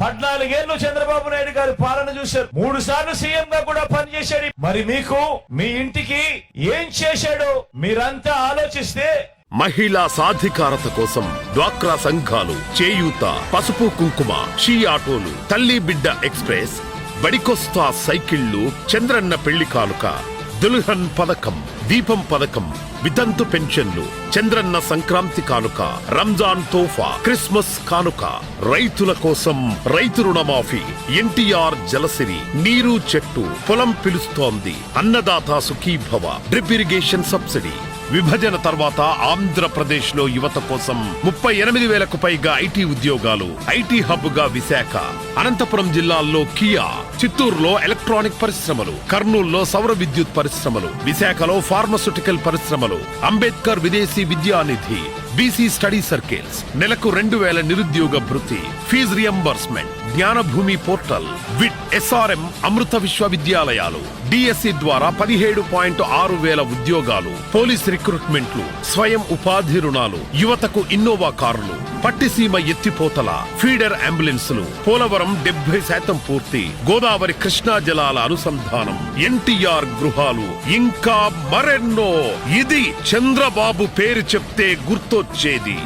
14 ఏళ్లు చంద్రబాబు నాయుడు గారి పాలన చూశారు. 3 సార్లు సీఎం గా కూడా పనిచేశాడు. మరి మీకు మీ ఇంటికి ఏం చేశాడో మీరంతా ఆలోచిస్తే మహిళా సాధికారత కోసం డ్వాక్రా సంఘాలు, చేయూత, పసుపు కుంకుమ, షీ ఆటోలు, తల్లి బిడ్డ ఎక్స్ప్రెస్, బడికొస్తా సైకిళ్లు, చంద్రన్న పెళ్లి కానుక, దుల్హన్ పథకం, దీపం పథకం, వితంతు పెన్షన్లు, చంద్రన్న సంక్రాంతి కానుక, రంజాన్ తోఫా, క్రిస్మస్ కానుక, రైతుల కోసం రైతు రుణమాఫీ, ఎన్టీఆర్ జలసిరి, నీరు చెట్టు, పొలం పిలుస్తోంది, Annadata Sukhibhava, drip irrigation subsidy. విభజన తర్వాత ఆంధ్రప్రదేశ్ లో యువత కోసం 38,000కు పైగా ఐటీ ఉద్యోగాలు. ఐటీ హబ్ గా విశాఖ, అనంతపురం జిల్లాల్లో కియా, చిత్తూరులో ఎలక్ట్రానిక్ పరిశ్రమలు, కర్నూలులో సౌర విద్యుత్ పరిశ్రమలు, విశాఖలో ఫార్మస్యూటికల్ పరిశ్రమలు, అంబేద్కర్ విదేశీ విద్యానిధి, బీసీ స్టడీ సర్కిల్స్, నెలకు 2,000 నిరుద్యోగ భృతి, fee reimbursement, Gnanabhoomi portal, VIT, SRM, అమృత విశ్వవిద్యాలయాలు, డిఎస్సి ద్వారా 17.6 ఉద్యోగాలు, పోలీస్ రిక్రూట్మెంట్లు, స్వయం ఉపాధి రుణాలు, యువతకు ఇన్నోవా కార్లు, పట్టిసీమ ఎత్తిపోతల, ఫీడర్ అంబులెన్సులు, పోలవరం 70% పూర్తి, గోదావరి కృష్ణా జలాల అనుసంధానం, ఎన్టీఆర్ గృహాలు, ఇంకా మరెన్నో. ఇది చంద్రబాబు పేరు చెప్తే గుర్తొచ్చేది.